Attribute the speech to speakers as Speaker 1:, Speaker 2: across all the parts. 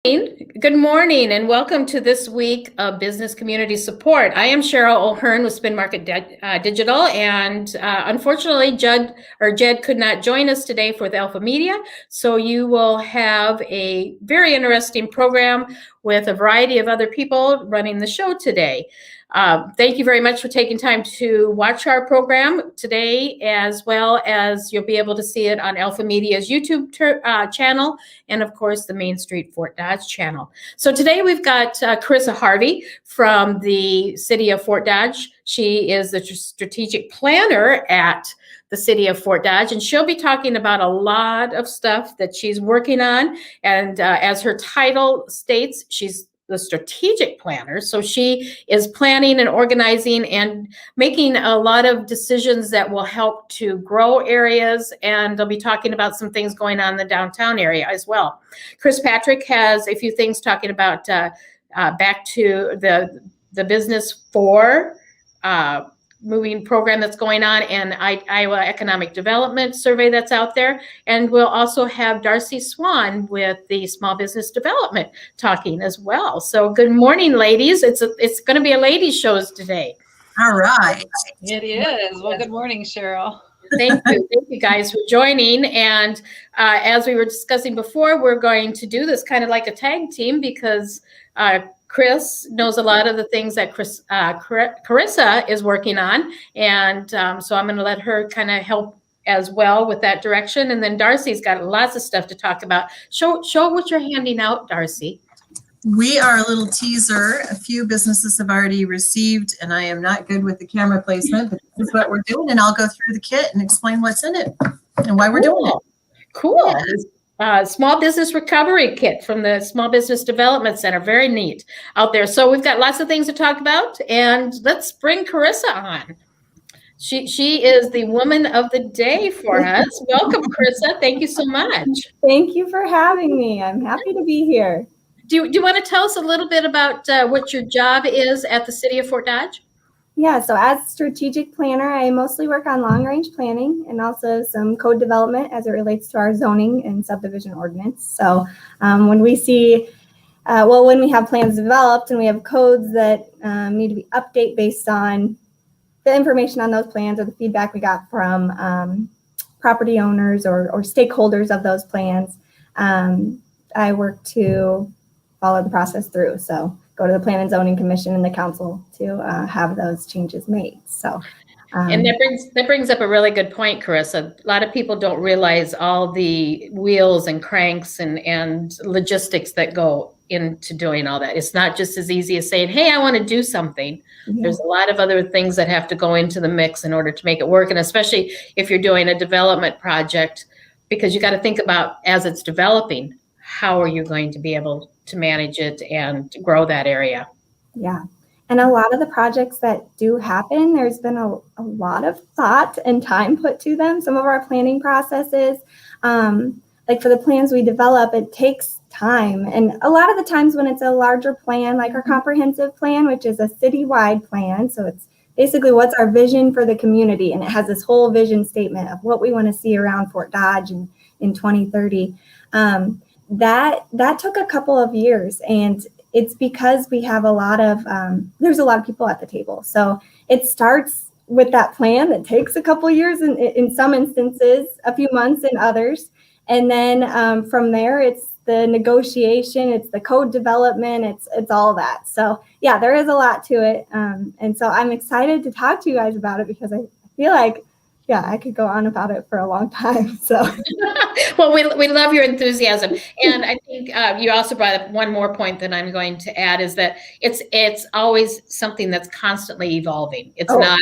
Speaker 1: Good morning and welcome to this week of Business Community Support. I am Cheryl O'Hearn with Spin Market Digital, and unfortunately Jed could not join us today for the Alpha Media, so you will have a very interesting program with a variety of other people running the show today. Thank you very much for taking time to watch our program today, as well as you'll be able to see it on Alpha Media's YouTube channel and, of course, the Main Street Fort Dodge channel. So today we've got Carissa Harvey from the City of Fort Dodge. She is the strategic planner at the City of Fort Dodge, and she'll be talking about a lot of stuff that she's working on. And as her title states, she's the strategic planner. So she is planning and organizing and making a lot of decisions that will help to grow areas. And they'll be talking about some things going on in the downtown area as well. Chris Patrick has a few things talking about back to the Business for moving program that's going on, and Iowa Economic Development Survey that's out there. And we'll also have Darcy Swon with the Small Business Development talking as well. So good morning, ladies. It's going to be a ladies' shows today.
Speaker 2: All right.
Speaker 3: It is. Well, good morning, Cheryl.
Speaker 1: Thank you. Thank you guys for joining. And as we were discussing before, we're going to do this kind of like a tag team because Chris knows a lot of the things that Carissa is working on. And so I'm going to let her kind of help as well with that direction. And then Darcy's got lots of stuff to talk about. Show what you're handing out, Darcy.
Speaker 2: We are a little teaser. A few businesses have already received, and I am not good with the camera placement, but this is what we're doing. And I'll go through the kit and explain what's in it and why we're doing it.
Speaker 1: Cool. Small Business Recovery Kit from the Small Business Development Center. Very neat out there. So we've got lots of things to talk about, and let's bring Carissa on. She is the woman of the day for us. Welcome, Carissa. Thank you so much.
Speaker 4: Thank you for having me. I'm happy to be here.
Speaker 1: Do you want to tell us a little bit about what your job is at the City of Fort Dodge?
Speaker 4: Yeah, so as strategic planner, I mostly work on long-range planning and also some code development as it relates to our zoning and subdivision ordinance. So when we see, when we have plans developed and we have codes that need to be updated based on the information on those plans or the feedback we got from property owners or stakeholders of those plans, I work to follow the process through. So go to the Plan and Zoning Commission and the council to have those changes made. So,
Speaker 1: and that brings up a really good point, Carissa. A lot of people don't realize all the wheels and cranks and logistics that go into doing all that. It's not just as easy as saying, "Hey, I want to do something." Yeah. There's a lot of other things that have to go into the mix in order to make it work, and especially if you're doing a development project, because you got to think about as it's developing, how are you going to be able to manage it and grow that area? Yeah.
Speaker 4: And a lot of the projects that do happen, there's been a lot of thought and time put to them. Some of our planning processes, like for the plans we develop, it takes time. And a lot of the times when it's a larger plan, like our comprehensive plan, which is a citywide plan. So it's basically what's our vision for the community. And it has this whole vision statement of what we want to see around Fort Dodge in 2030. That took a couple of years, and it's because we have a lot of, there's a lot of people at the table. So it starts with that plan that takes a couple years in some instances, a few months in others. And then from there, it's the negotiation, it's the code development, it's all that. So yeah, there is a lot to it. And so I'm excited to talk to you guys about it because I feel like, yeah, I could go on about it for a long time. So,
Speaker 1: well, we love your enthusiasm, and I think you also brought up one more point that I'm going to add is that it's always something that's constantly evolving. It's not,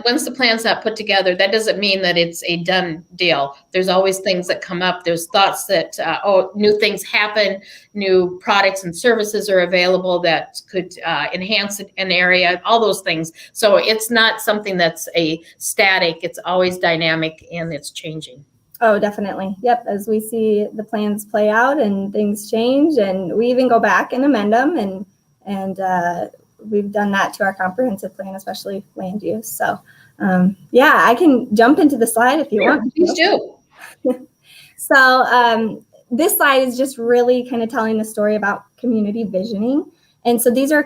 Speaker 1: once the plan's not put together, that doesn't mean that it's a done deal. There's always things that come up. There's thoughts that new things happen, new products and services are available that could enhance an area, all those things. So it's not something that's a static. It's always dynamic and it's changing.
Speaker 4: Oh, definitely. Yep. As we see the plans play out and things change, and we even go back and amend them, and we've done that to our comprehensive plan, especially land use. So, yeah, I can jump into the slide if you want.
Speaker 1: Please do.
Speaker 4: So this slide is just really kind of telling the story about community visioning. And so these are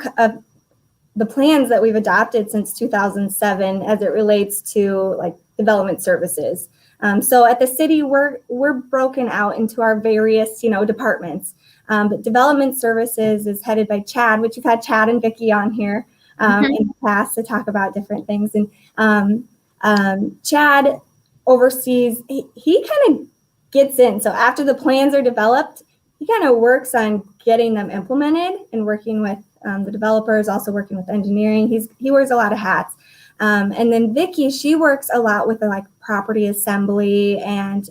Speaker 4: the plans that we've adopted since 2007 as it relates to like development services. So at the city, we're broken out into our various, departments. But development services is headed by Chad, which you've had Chad and Vicki on here in the past to talk about different things. And Chad oversees, he kind of gets in. So after the plans are developed, he kind of works on getting them implemented and working with the developers, also working with engineering. He wears a lot of hats. And then Vicki, she works a lot with the like property assembly and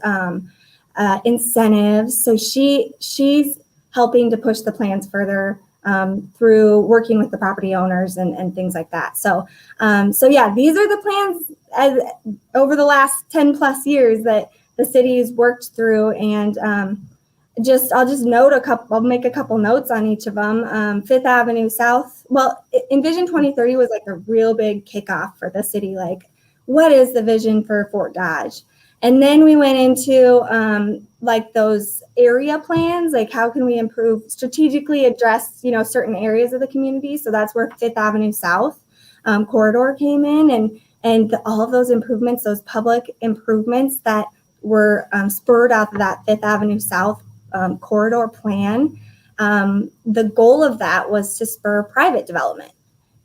Speaker 4: incentives. So she's helping to push the plans further through working with the property owners and things like that. So yeah, these are the plans over the last 10 plus years that the city's worked through. And I'll just note I'll make a couple notes on each of them. Fifth Avenue South, well, Envision 2030 was like a real big kickoff for the city. Like, what is the vision for Fort Dodge? And then we went into like those area plans, like how can we improve, strategically address, certain areas of the community. So that's where Fifth Avenue South corridor came in, and all of those improvements, those public improvements that were spurred out of that Fifth Avenue South corridor plan. The goal of that was to spur private development.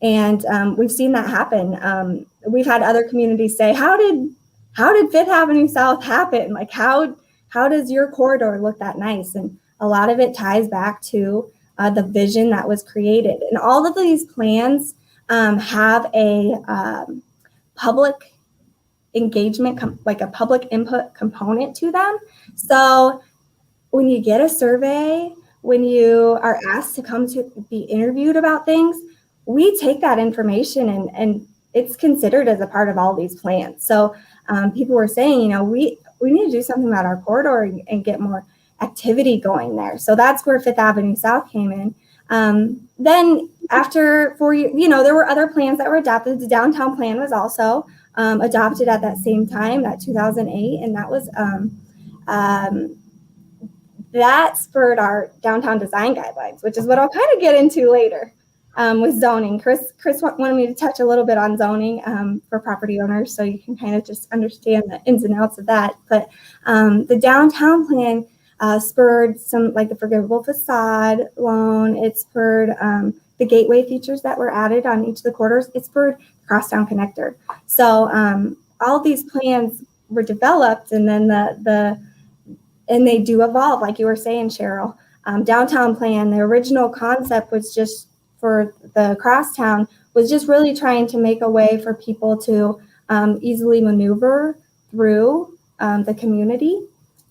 Speaker 4: And we've seen that happen. We've had other communities say, how did Fifth Avenue South happen? Like, how does your corridor look that nice? And a lot of it ties back to the vision that was created. And all of these plans have a public engagement, like a public input component to them. So when you get a survey, when you are asked to come to be interviewed about things, we take that information and it's considered as a part of all these plans. So people were saying, we need to do something about our corridor and get more activity going there. So that's where Fifth Avenue South came in. Then after 4 years, there were other plans that were adopted. The downtown plan was also adopted at that same time, that 2008, and that was that spurred our downtown design guidelines, which is what I'll kind of get into later with zoning. Chris wanted me to touch a little bit on zoning for property owners, so you can kind of just understand the ins and outs of that. But the downtown plan spurred some, like the forgivable facade loan. It spurred the gateway features that were added on each of the corridors. It spurred crosstown connector. So all these plans were developed, and then and they do evolve, like you were saying, Cheryl. Downtown plan, the original concept was just for the crosstown, was just really trying to make a way for people to easily maneuver through the community.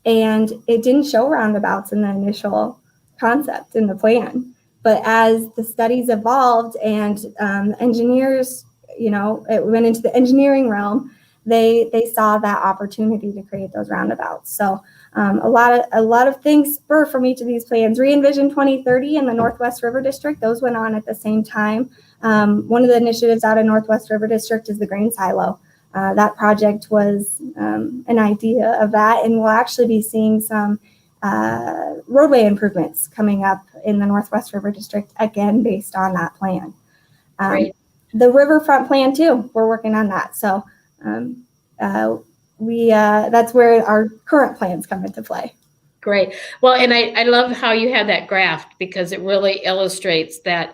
Speaker 4: And it didn't show roundabouts in the initial concept in the plan. But as the studies evolved and engineers, it went into the engineering realm, they saw that opportunity to create those roundabouts. So a lot of things spur from each of these plans. Re-Envision 2030 in the Northwest River District, those went on at the same time. One of the initiatives out of Northwest River District is the grain silo. That project was an idea of that, and we'll actually be seeing some roadway improvements coming up in the Northwest River District, again, based on that plan. The riverfront plan too, we're working on that. So that's where our current plans come into play.
Speaker 1: Great. Well, and I love how you have that graph, because it really illustrates that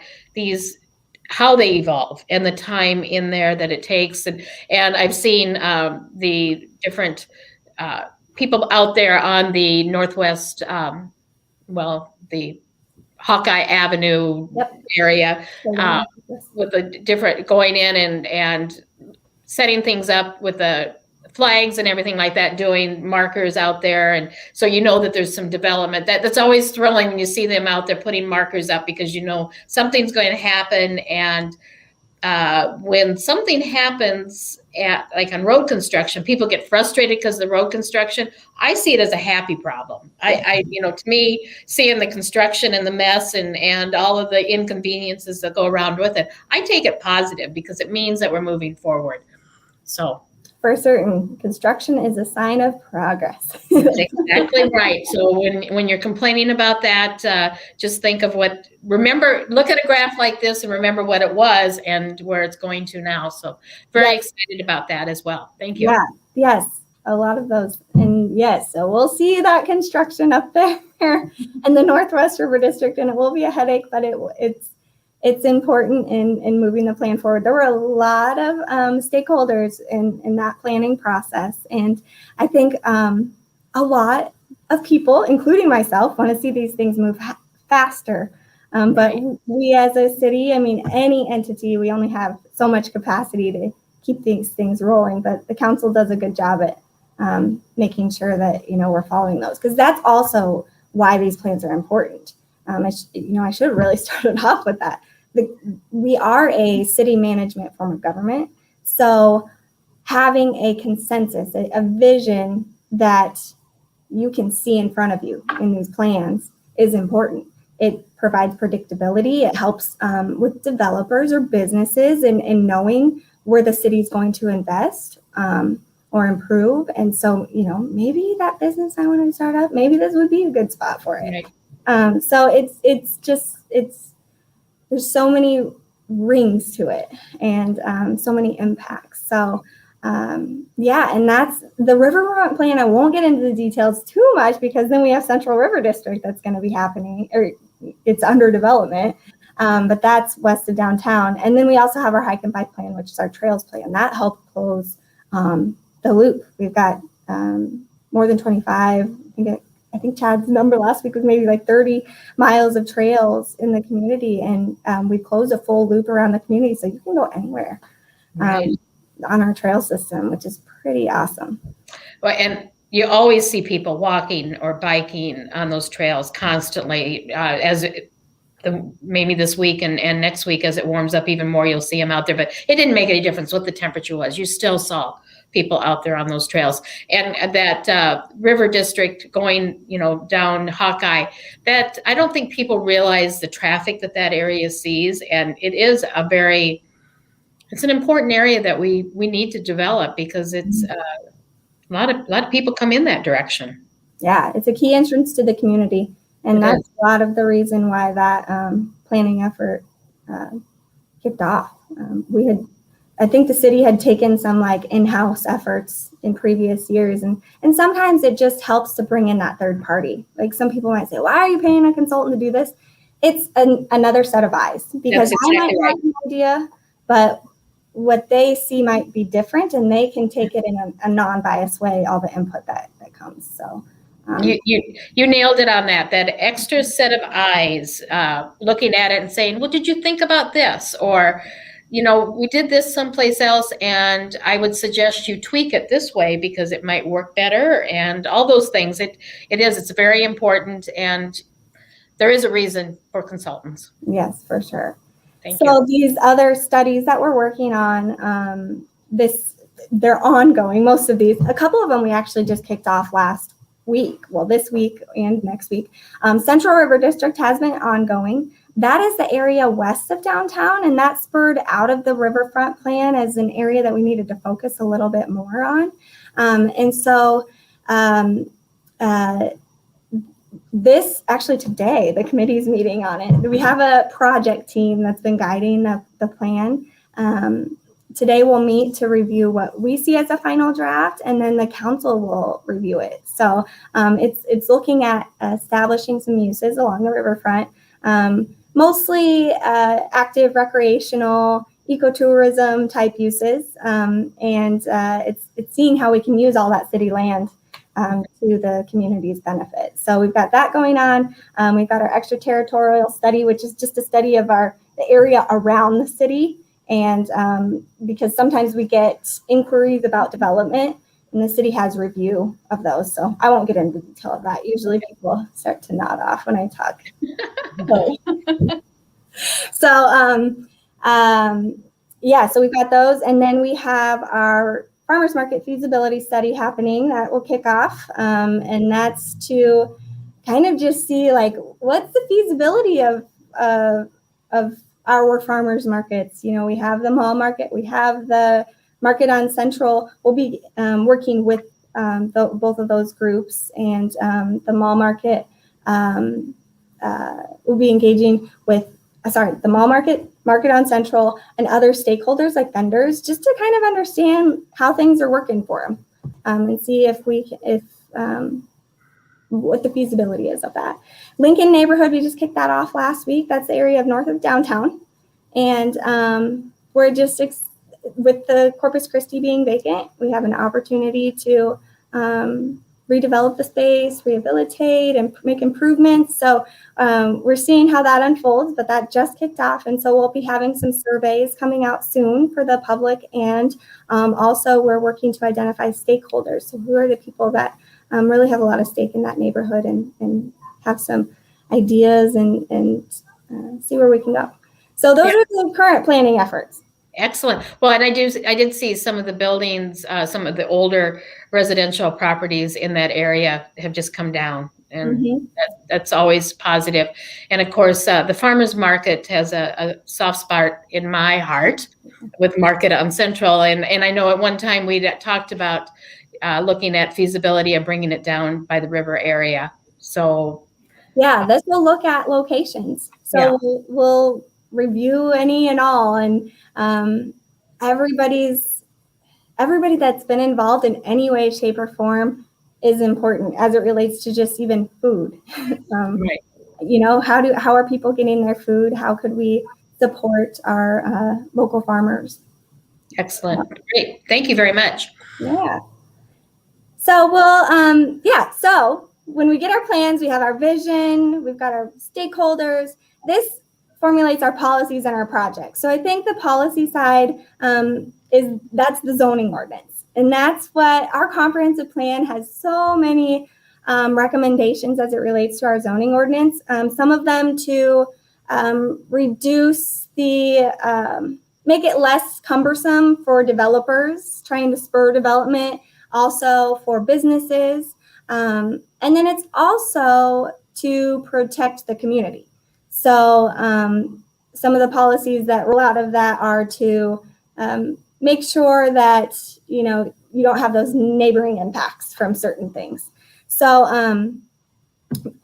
Speaker 1: how they evolve and the time in there that it takes. And I've seen the different people out there on the Northwest, the Hawkeye Avenue area with the different going in and setting things up with the flags and everything like that, doing markers out there. And so that there's some development. That's always thrilling when you see them out there putting markers up, because something's going to happen. And when something happens like on road construction, people get frustrated because of the road construction. I see it as a happy problem. To me, seeing the construction and the mess and all of the inconveniences that go around with it, I take it positive, because it means that we're moving forward. So
Speaker 4: for certain. Construction is a sign of progress.
Speaker 1: That's exactly right. So when you're complaining about that, just think of remember, look at a graph like this and remember what it was and where it's going to now. So very excited about that as well. Thank you.
Speaker 4: Yeah, yes, a lot of those. And yes, so we'll see that construction up there in the Northwest River District, and it will be a headache, but it's important in moving the plan forward. There were a lot of stakeholders in that planning process. And I think a lot of people, including myself, want to see these things move faster. But we as a city, I mean, any entity, we only have so much capacity to keep these things rolling. But the council does a good job at making sure that, we're following those. Because that's also why these plans are important. I should have really started off with that. We are a city management form of government. So having a consensus, a vision that you can see in front of you in these plans is important. It provides predictability. It helps with developers or businesses in knowing where the city is going to invest or improve. And so, maybe that business I want to start up, maybe this would be a good spot for it.
Speaker 1: Right.
Speaker 4: So there's so many rings to it and so many impacts. So and that's the riverfront plan. I won't get into the details too much because then we have Central River District that's going to be happening, or it's under development, but that's west of downtown. And then we also have our hike and bike plan, which is our trails plan. That helped close the loop. We've got more than 25, I think Chad's number last week was maybe like 30 miles of trails in the community. And we closed a full loop around the community. So you can go anywhere on our trail system, which is pretty awesome.
Speaker 1: Well, and you always see people walking or biking on those trails constantly maybe this week and next week as it warms up even more, you'll see them out there. But it didn't make any difference what the temperature was. You still saw people out there on those trails. And that river district going, down Hawkeye, that I don't think people realize the traffic that area sees. And it is it's an important area that we need to develop because it's a lot of people come in that direction. Yeah,
Speaker 4: it's a key entrance to the community. And that's a lot of the reason why that planning effort kicked off. I think the city had taken some in-house efforts in previous years. And sometimes it just helps to bring in that third party. Like some people might say, why are you paying a consultant to do this? It's another set of eyes because I might have an idea, but what they see might be different and they can take it in a non-biased way, all the input that comes. So
Speaker 1: you nailed it on that extra set of eyes looking at it and saying, well, did you think about this? Or, we did this someplace else and I would suggest you tweak it this way because it might work better and all those things. It's very important and there is a reason for consultants.
Speaker 4: Yes, for sure.
Speaker 1: Thank you.
Speaker 4: So these other studies that we're working on, they're ongoing, most of these. A couple of them we actually just kicked off last week. Well, this week and next week. Central River District has been ongoing. That is the area west of downtown, and that spurred out of the riverfront plan as an area that we needed to focus a little bit more on. And so this actually today, the committee's meeting on it. We have a project team that's been guiding the plan. Today we'll meet to review what we see as a final draft, and then the council will review it. So it's looking at establishing some uses along the riverfront, mostly active recreational, ecotourism type uses, and it's seeing how we can use all that city land to the community's benefit. So we've got that going on. We've got our extraterritorial study, which is just a study of the area around the city. And because sometimes we get inquiries about development and the city has review of those. So I won't get into detail of that. Usually people start to nod off when I talk. So we've got those. And then we have our farmers market feasibility study happening that will kick off. And that's to kind of just see what's the feasibility of our farmers markets. We have the mall market, we have the Market on Central will be working with both of those groups, and the mall market will be engaging with, the mall market on Central, and other stakeholders like vendors, just to kind of understand how things are working for them, and see if what the feasibility is of that. Lincoln neighborhood, we just kicked that off last week. That's the area of north of downtown, and we're just with the Corpus Christi being vacant, we have an opportunity to redevelop the space, rehabilitate, and make improvements. So we're seeing how that unfolds, but that just kicked off. And so we'll be having some surveys coming out soon for the public. And also we're working to identify stakeholders. So who are the people that really have a lot of stake in that neighborhood, and have some ideas and see where we can go. So those are the current planning efforts.
Speaker 1: Excellent. Well, and I did see some of the buildings, some of the older residential properties in that area have just come down, and that's always positive. And of course, the farmers market has a soft spot in my heart with Market on Central. And I know at one time we talked about looking at feasibility of bringing it down by the river area. So
Speaker 4: yeah, this will look at locations. So we'll review any and all, and everybody that's been involved in any way, shape, or form is important as it relates to just even food.
Speaker 1: Right.
Speaker 4: You know, how are people getting their food? How could we support our local farmers?
Speaker 1: Excellent. Great. Thank you very much.
Speaker 4: Yeah. So so when we get our plans, we have our vision, we've got our stakeholders. This formulates our policies and our projects. So I think the policy side that's the zoning ordinance. And that's what our comprehensive plan has, so many recommendations as it relates to our zoning ordinance. Some of them to reduce make it less cumbersome for developers trying to spur development, also for businesses. And then it's also to protect the community. So some of the policies that roll out of that are to make sure that, you don't have those neighboring impacts from certain things. So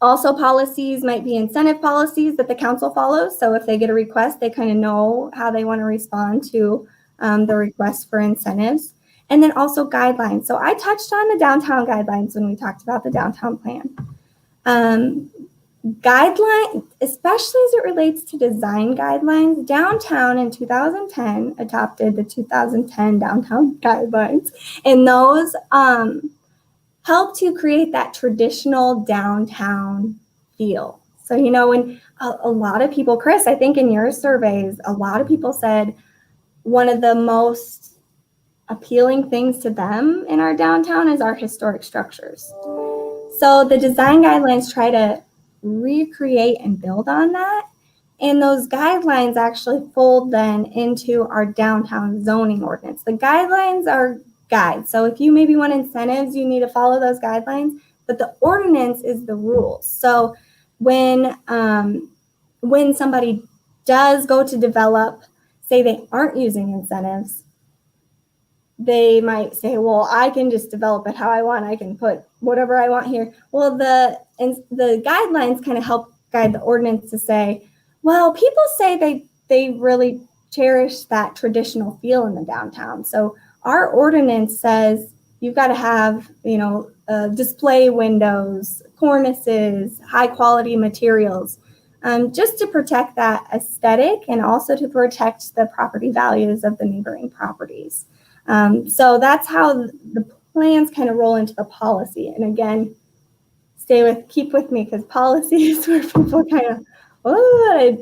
Speaker 4: also policies might be incentive policies that the council follows. So if they get a request, they kind of know how they want to respond to the request for incentives. And then also guidelines. So I touched on the downtown guidelines when we talked about the downtown plan. Guideline, especially as it relates to design guidelines, downtown in 2010 adopted the 2010 downtown guidelines, and those help to create that traditional downtown feel. So, when a lot of people, Chris, I think in your surveys, a lot of people said one of the most appealing things to them in our downtown is our historic structures. So the design guidelines try to recreate and build on that. And those guidelines actually fold then into our downtown zoning ordinance. The guidelines are guides. So if you maybe want incentives, you need to follow those guidelines, but the ordinance is the rules. So when somebody does go to develop, say they aren't using incentives, they might say, well, I can just develop it how I want. I can put whatever I want here. Well, the guidelines kind of help guide the ordinance to say, well, people say they really cherish that traditional feel in the downtown. So our ordinance says you've got to have, display windows, cornices, high quality materials, just to protect that aesthetic and also to protect the property values of the neighboring properties. So that's how the plans kind of roll into the policy. And again, keep with me, because policy is where people kind of,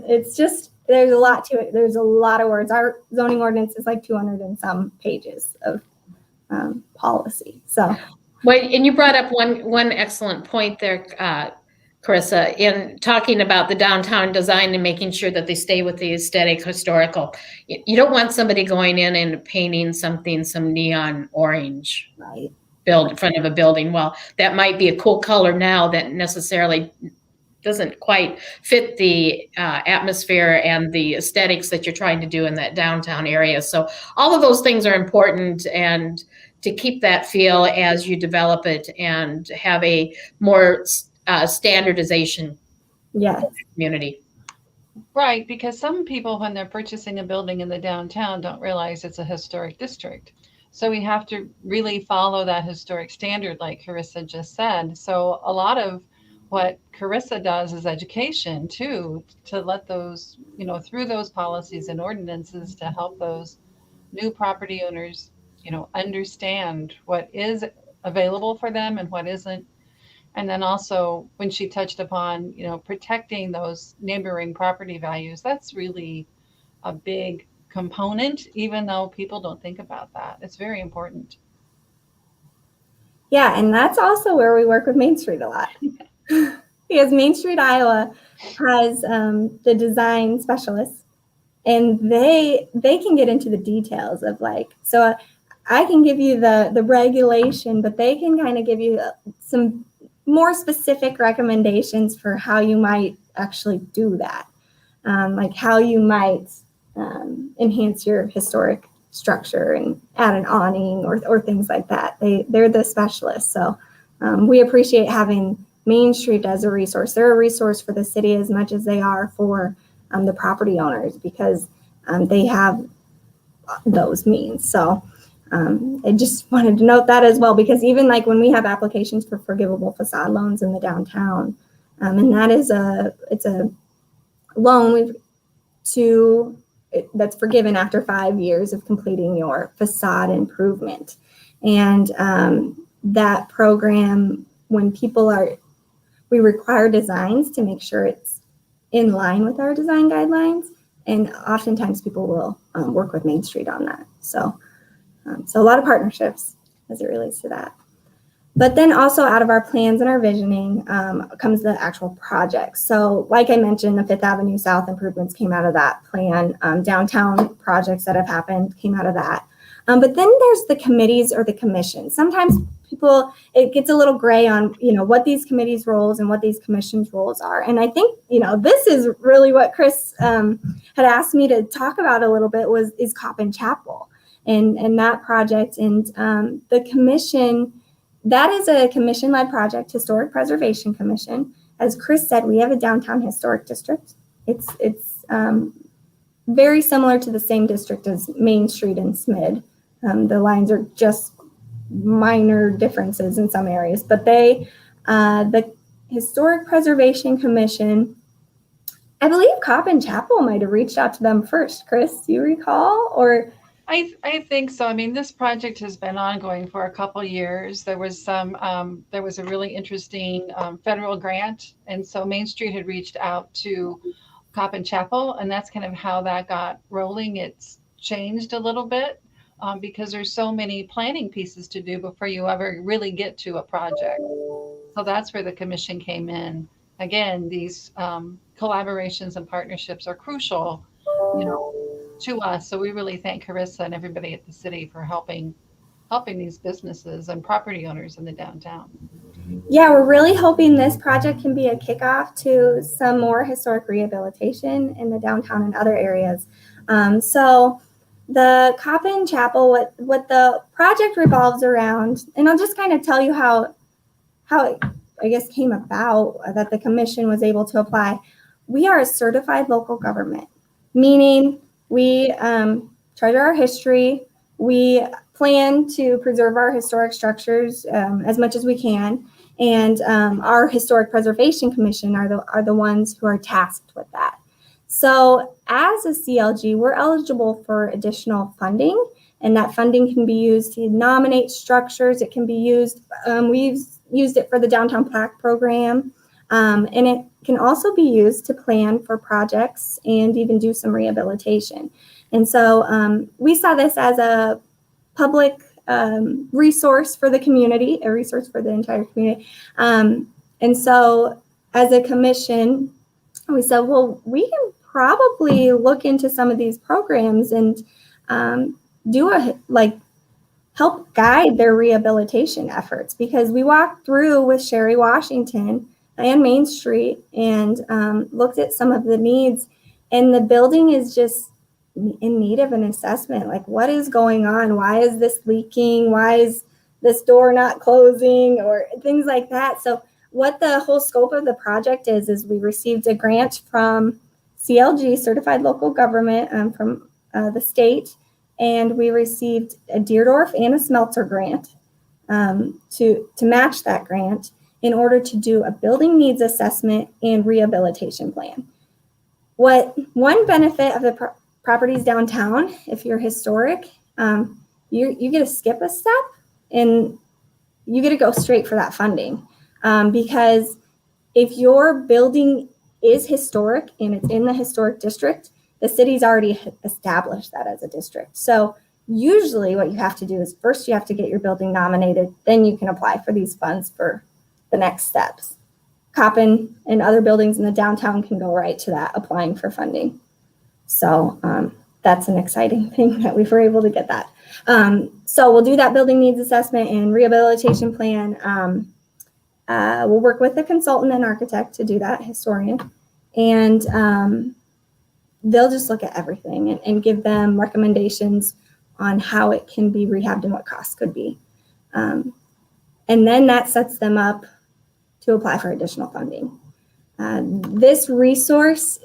Speaker 4: it's just, there's a lot to it. There's a lot of words. Our zoning ordinance is like 200 and some pages of policy. So,
Speaker 1: well, and you brought up one excellent point there, Carissa, in talking about the downtown design and making sure that they stay with the aesthetic historical. You don't want somebody going in and painting some neon orange
Speaker 4: right.
Speaker 1: in front of a building. Well, that might be a cool color now that necessarily doesn't quite fit the atmosphere and the aesthetics that you're trying to do in that downtown area. So all of those things are important, and to keep that feel as you develop it and have a more standardization
Speaker 4: Yes.
Speaker 1: community.
Speaker 3: Right, because some people, when they're purchasing a building in the downtown, don't realize it's a historic district. So we have to really follow that historic standard, like Carissa just said. So a lot of what Carissa does is education too, to let those, through those policies and ordinances to help those new property owners, understand what is available for them and what isn't. And then also when she touched upon, protecting those neighboring property values, that's really a big component, even though people don't think about that. It's very important.
Speaker 4: Yeah, and that's also where we work with Main Street a lot. Because Main Street, Iowa has the design specialists, and they can get into the details of so I can give you the regulation, but they can kind of give you some more specific recommendations for how you might actually do that, like how you might enhance your historic structure and add an awning or things like that. They're the specialists. So we appreciate having Main Street as a resource. They're a resource for the city as much as they are for the property owners, because they have those means. So I just wanted to note that as well, because even when we have applications for forgivable facade loans in the downtown, and that is it's a loan that's forgiven after 5 years of completing your facade improvement. And that program, when we require designs to make sure it's in line with our design guidelines, and oftentimes people will work with Main Street on that. So a lot of partnerships as it relates to that. But then also out of our plans and our visioning comes the actual projects. So like I mentioned, the Fifth Avenue South improvements came out of that plan. Downtown projects that have happened came out of that. But then there's the committees or the commissions. Sometimes it gets a little gray on, what these committees' roles and what these commissions' roles are. And I think, this is really what Chris had asked me to talk about a little bit is Coppin Chapel and that project. And the commission, that is a commission-led project, Historic Preservation Commission. As Chris said, we have a downtown historic district. It's very similar to the same district as Main Street and SMID. The lines are just minor differences in some areas, but the Historic Preservation Commission, I believe Coppin Chapel might have reached out to them first. Chris, do you recall? Or
Speaker 3: I think so. I mean, this project has been ongoing for a couple of years. There was a really interesting federal grant, and so Main Street had reached out to Coppin Chapel, and that's kind of how that got rolling. It's changed a little bit because there's so many planning pieces to do before you ever really get to a project. So that's where the commission came in. Again, these collaborations and partnerships are crucial, to us. So we really thank Carissa and everybody at the city for helping these businesses and property owners in the downtown.
Speaker 4: Yeah, we're really hoping this project can be a kickoff to some more historic rehabilitation in the downtown and other areas. So the Coppin Chapel, what the project revolves around, and I'll just kind of tell you how it, I guess, came about that the commission was able to apply. We are a certified local government, meaning we treasure our history. We plan to preserve our historic structures as much as we can. And our Historic Preservation Commission are the ones who are tasked with that. So as a CLG, we're eligible for additional funding, and that funding can be used to nominate structures. It can be used, we've used it for the Downtown Plaque Program, and it can also be used to plan for projects and even do some rehabilitation. And so we saw this as a public resource for the community, a resource for the entire community. And so as a commission, we said, well, we can probably look into some of these programs and help guide their rehabilitation efforts, because we walked through with Sherry Washington and Main Street and looked at some of the needs. And the building is just in need of an assessment. Like, what is going on? Why is this leaking? Why is this door not closing, or things like that? So what the whole scope of the project is we received a grant from CLG, Certified Local Government, from the state, and we received a Deerdorf and a Smelter grant to match that grant in order to do a building needs assessment and rehabilitation plan. One benefit of the properties downtown, if you're historic, you get to skip a step and you get to go straight for that funding. Because if your building is historic and it's in the historic district, the city's already established that as a district. So usually what you have to do is first you have to get your building nominated, then you can apply for these funds for the next steps. Coppin and other buildings in the downtown can go right to that, applying for funding. So that's an exciting thing that we were able to get that. So we'll do that building needs assessment and rehabilitation plan. We'll work with a consultant and architect to do that, historian, and they'll just look at everything and give them recommendations on how it can be rehabbed and what costs could be. And then that sets them up to apply for additional funding. This resource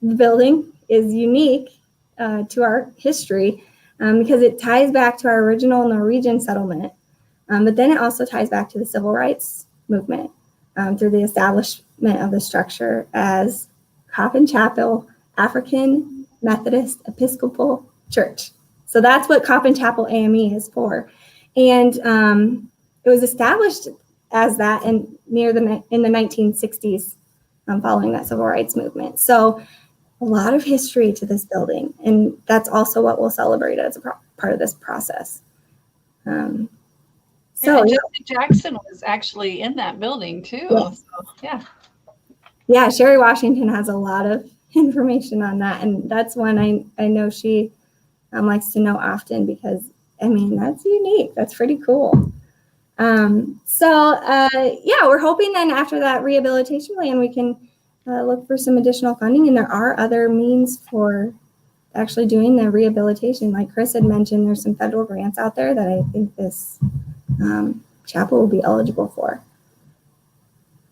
Speaker 4: the building is unique to our history because it ties back to our original Norwegian settlement. But then it also ties back to the civil rights movement through the establishment of the structure as Coppin Chapel African Methodist Episcopal Church. So that's what Coppin Chapel AME is for. And it was established as that in the 1960s following that civil rights movement. So a lot of history to this building. And that's also what we'll celebrate as a part of this process. So
Speaker 3: Jesse Jackson was actually in that building too.
Speaker 4: Yes.
Speaker 3: So, yeah.
Speaker 4: Yeah, Sherry Washington has a lot of information on that. And that's one I know she likes to know often because, I mean, that's unique. That's pretty cool. Yeah, we're hoping then after that rehabilitation plan, we can look for some additional funding. And there are other means for actually doing the rehabilitation. Like Chris had mentioned, there's some federal grants out there that I think this chapel will be eligible for.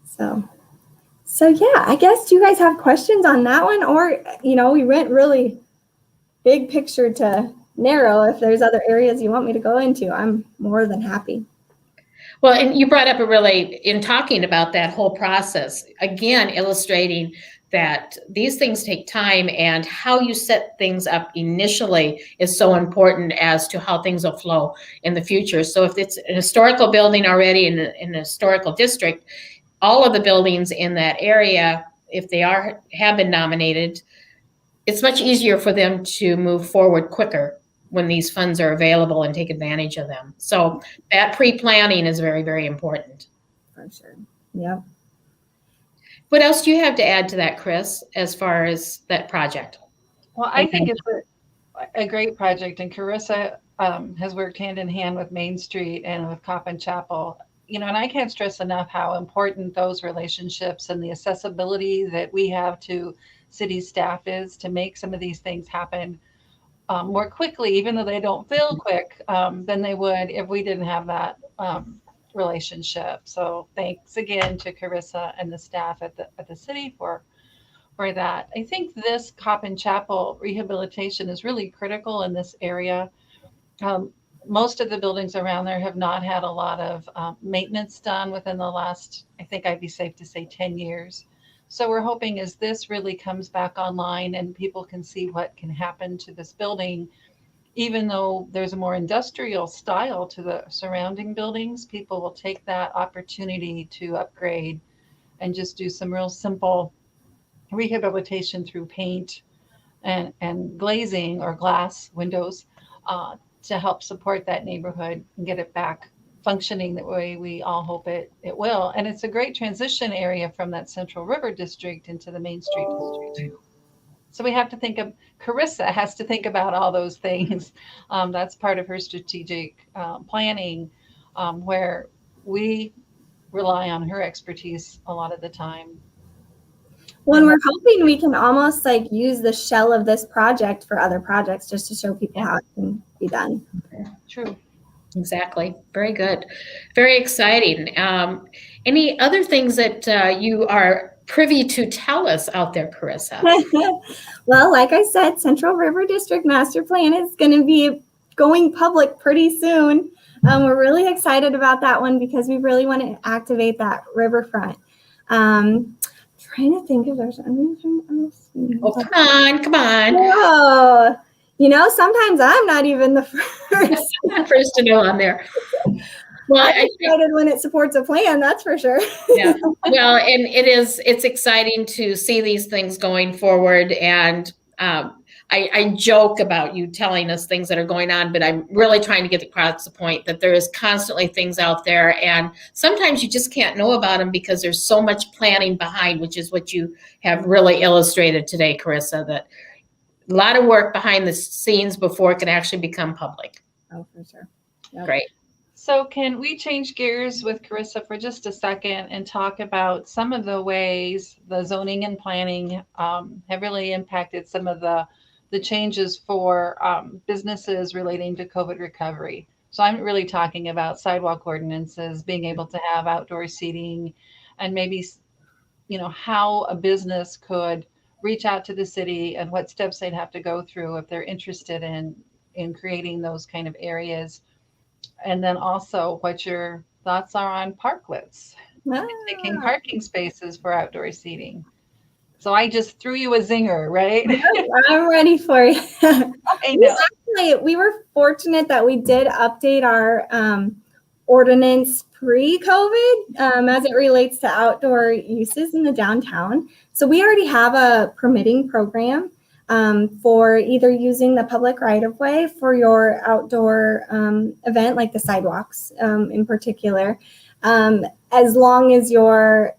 Speaker 4: So yeah, I guess, do you guys have questions on that one? Or, we went really big picture to narrow. If there's other areas you want me to go into, I'm more than happy.
Speaker 1: Well, and you brought up in talking about that whole process, again, illustrating that these things take time and how you set things up initially is so important as to how things will flow in the future. So if it's an historical building already in a historical district, all of the buildings in that area, if they have been nominated, it's much easier for them to move forward quicker when these funds are available and take advantage of them. So that pre-planning is very, very important.
Speaker 4: For sure. Yeah.
Speaker 1: What else do you have to add to that, Chris, as far as that project?
Speaker 3: Well, I think it's a great project, and Carissa has worked hand in hand with Main Street and with Coppin Chapel. And I can't stress enough how important those relationships and the accessibility that we have to city staff is to make some of these things happen more quickly, even though they don't feel quick, than they would if we didn't have that relationship. So thanks again to Carissa and the staff at the city for that. I think this Coppin Chapel rehabilitation is really critical in this area. Most of the buildings around there have not had a lot of maintenance done within the last, I think I'd be safe to say 10 years. So we're hoping as this really comes back online and people can see what can happen to this building, even though there's a more industrial style to the surrounding buildings, people will take that opportunity to upgrade and just do some real simple rehabilitation through paint and glazing or glass windows to help support that neighborhood and get it back functioning the way we all hope it will. And it's a great transition area from that Central River District into the Main Street District. So we have to Carissa has to think about all those things. That's part of her strategic planning, where we rely on her expertise a lot of the time.
Speaker 4: When we're hoping we can almost like use the shell of this project for other projects just to show people how it can be done.
Speaker 3: True.
Speaker 1: Exactly. Very good. Very exciting. Any other things that you are privy to tell us out there, Carissa?
Speaker 4: Well, like I said, Central River District Master Plan is going to be going public pretty soon. We're really excited about that one because we really want to activate that riverfront. Trying to think if there's anything else.
Speaker 1: Oh, come on.
Speaker 4: Oh, sometimes I'm not even the first.
Speaker 1: First to know on there. Well,
Speaker 4: I'm excited when it supports a plan, that's for sure.
Speaker 1: Yeah. Well, and it's exciting to see these things going forward. And I joke about you telling us things that are going on, but I'm really trying to get across the point that there is constantly things out there. And sometimes you just can't know about them because there's so much planning behind, which is what you have really illustrated today, Carissa, that a lot of work behind the scenes before it can actually become public.
Speaker 4: Oh, for sure. Yep.
Speaker 1: Great.
Speaker 3: So can we change gears with Carissa for just a second and talk about some of the ways the zoning and planning have really impacted some of the changes for businesses relating to COVID recovery? So I'm really talking about sidewalk ordinances, being able to have outdoor seating, and maybe, how a business could reach out to the city and what steps they'd have to go through if they're interested in creating those kind of areas. And then also what your thoughts are on parklets, taking parking spaces for outdoor seating. So I just threw you a zinger, right?
Speaker 4: I'm ready for you.
Speaker 3: I know.
Speaker 4: Actually, we were fortunate that we did update our ordinance pre-COVID as it relates to outdoor uses in the downtown. So we already have a permitting program for either using the public right-of-way for your outdoor event, like the sidewalks in particular, as long as you're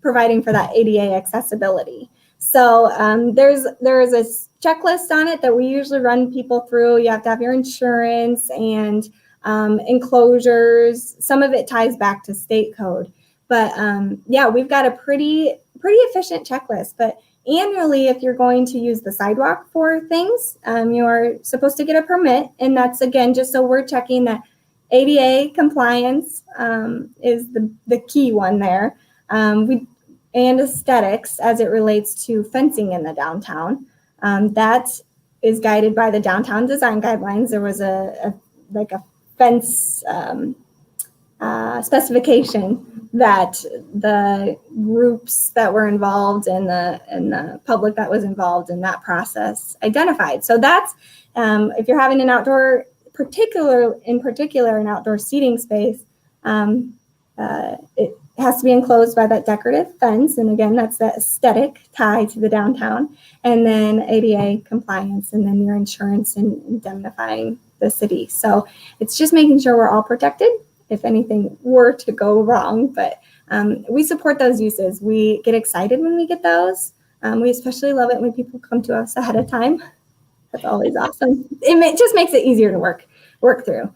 Speaker 4: providing for that ADA accessibility. So there's a checklist on it that we usually run people through. You have to have your insurance and enclosures. Some of it ties back to state code. But yeah, we've got a pretty efficient checklist. But annually, if you're going to use the sidewalk for things, you're supposed to get a permit. And that's, again, just so we're checking that ADA compliance is the key one there. And aesthetics as it relates to fencing in the downtown. That is guided by the downtown design guidelines. There was a fence specification that the groups that were involved and the public that was involved in that process identified. So that's if you're having an outdoor, in particular an outdoor seating space, it has to be enclosed by that decorative fence. And again, that's the aesthetic tie to the downtown. And then ADA compliance, and then your insurance and indemnifying the city. So it's just making sure we're all protected if anything were to go wrong. But we support those uses. We get excited when we get those. We especially love it when people come to us ahead of time. That's always awesome. It just makes it easier to work through.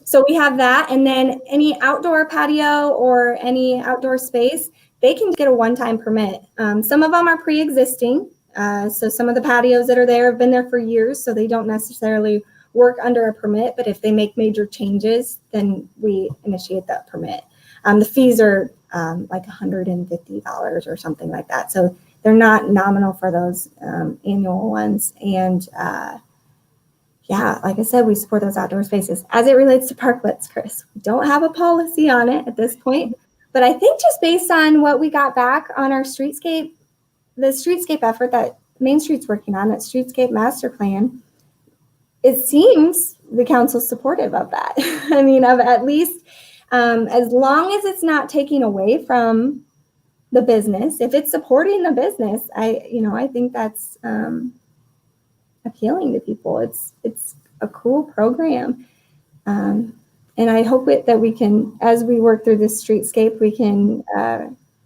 Speaker 4: So we have that, and then any outdoor patio or any outdoor space, they can get a one-time permit. Some of them are pre-existing. So some of the patios that are there have been there for years, so they don't necessarily work under a permit, but if they make major changes, then we initiate that permit. The fees are like $150 or something like that. So they're not nominal for those annual ones. And yeah, like I said, we support those outdoor spaces. As it relates to parklets, Chris, we don't have a policy on it at this point, but I think just based on what we got back on our the streetscape effort that Main Street's working on, that streetscape master plan, it seems the council's supportive of that. I mean, of at least as long as it's not taking away from the business, if it's supporting the business, I think that's appealing to people. It's a cool program. And I hope that we can, as we work through this streetscape, we can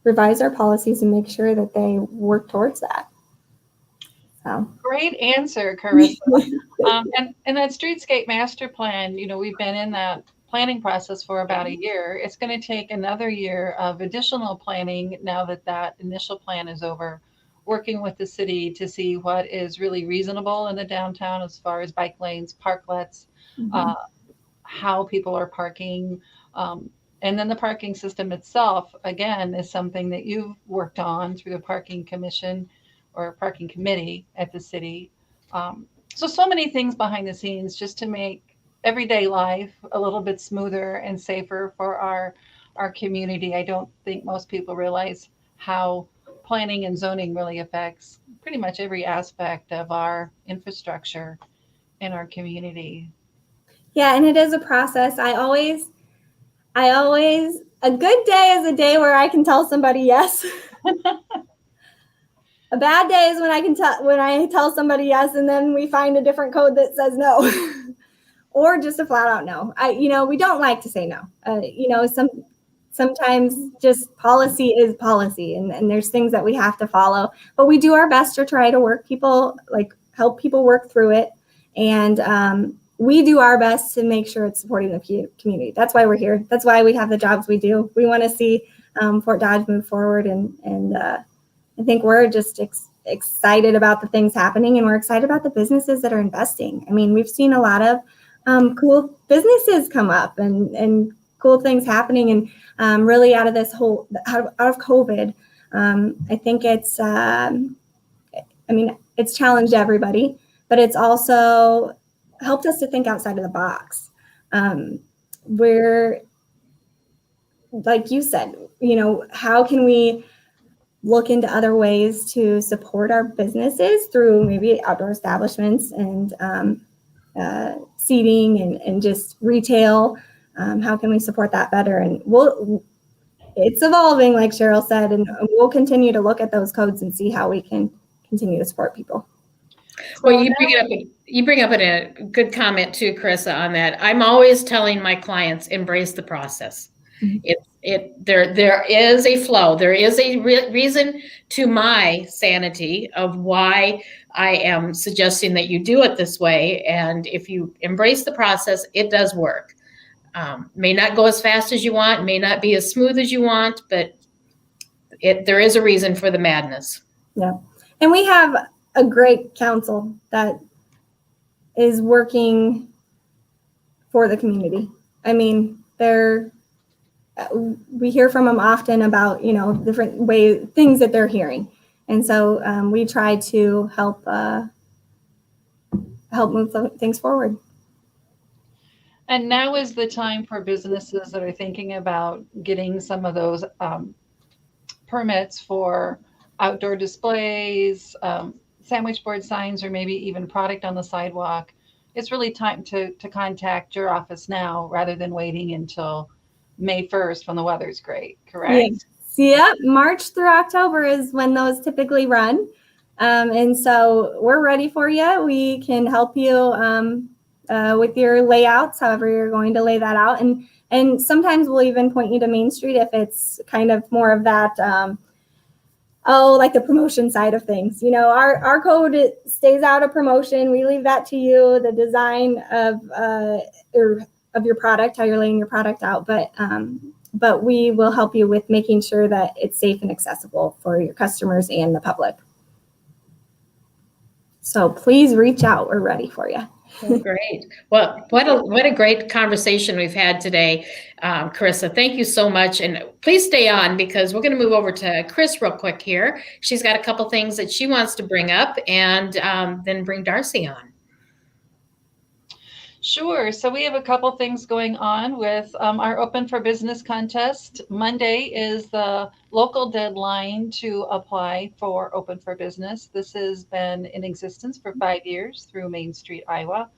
Speaker 4: revise our policies and make sure that they work towards that. So.
Speaker 3: Great answer, Carissa. And that streetscape master plan, we've been in that planning process for about a year. It's going to take another year of additional planning now that that initial plan is over, working with the city to see what is really reasonable in the downtown as far as bike lanes, parklets,
Speaker 4: Mhm.
Speaker 3: how people are parking. And then the parking system itself, again, is something that you've worked on through the parking commission or parking committee at the city. So many things behind the scenes just to make everyday life a little bit smoother and safer for our community. I don't think most people realize how planning and zoning really affects pretty much every aspect of our infrastructure in our community.
Speaker 4: Yeah, and it is a process. A good day is a day where I can tell somebody yes. A bad day is when I tell somebody yes, and then we find a different code that says no, or just a flat out no. We don't like to say no. Sometimes just policy is policy, and there's things that we have to follow. But we do our best to try to help people work through it, and we do our best to make sure it's supporting the community. That's why we're here. That's why we have the jobs we do. We want to see Fort Dodge move forward, and I think we're just excited about the things happening, and we're excited about the businesses that are investing. I mean, we've seen a lot of cool businesses come up and cool things happening, and really out of COVID, I think it's challenged everybody, but it's also helped us to think outside of the box. We're, like you said, how can we look into other ways to support our businesses through maybe outdoor establishments and seating and just retail? How can we support that better? And it's evolving, like Cheryl said, and we'll continue to look at those codes and see how we can continue to support people.
Speaker 1: Well, you bring up a good comment too, Carissa, on that. I'm always telling my clients, embrace the process. Mm-hmm. There is a flow. There is a reason to my sanity of why I am suggesting that you do it this way. And if you embrace the process, it does work. May not go as fast as you want, may not be as smooth as you want, but there is a reason for the madness.
Speaker 4: Yeah, and we have a great council that is working for the community. I mean, we hear from them often about, different things that they're hearing. And so we try to help move things forward.
Speaker 3: And now is the time for businesses that are thinking about getting some of those permits for outdoor displays, sandwich board signs, or maybe even product on the sidewalk. It's really time to contact your office now rather than waiting until May 1st when the weather's great, correct?
Speaker 4: Yep. March through October is when those typically run. And so we're ready for you. We can help you with your layouts, however you're going to lay that out. And sometimes we'll even point you to Main Street if it's kind of more of that, like the promotion side of things. Our code stays out of promotion. We leave that to you, the design of your product, how you're laying your product out. But we will help you with making sure that it's safe and accessible for your customers and the public. So please reach out. We're ready for you.
Speaker 1: Great. Well, what a great conversation we've had today, Carissa. Thank you so much. And please stay on because we're going to move over to Chris real quick here. She's got a couple things that she wants to bring up and then bring Darcy on.
Speaker 3: Sure. So we have a couple things going on with our Open for Business contest. Monday is the local deadline to apply for Open for Business. This has been in existence for 5 years through Main Street, Iowa.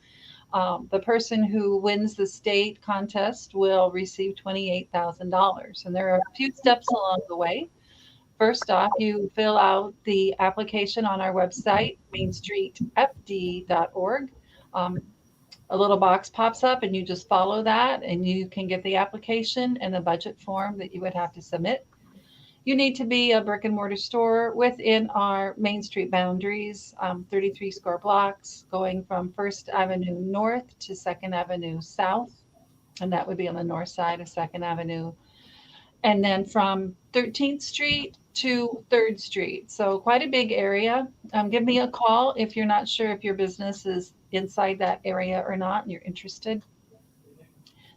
Speaker 3: The person who wins the state contest will receive $28,000. And there are a few steps along the way. First off, you fill out the application on our website, mainstreetfd.org. A little box pops up and you just follow that and you can get the application and the budget form that you would have to submit. You need to be a brick and mortar store within our Main Street boundaries, 33 square blocks going from 1st Avenue North to 2nd Avenue South. and that would be on the north side of 2nd Avenue. And then from 13th Street to 3rd Street. So quite a big area. Give me a call if you're not sure if your business is inside that area or not and you're interested.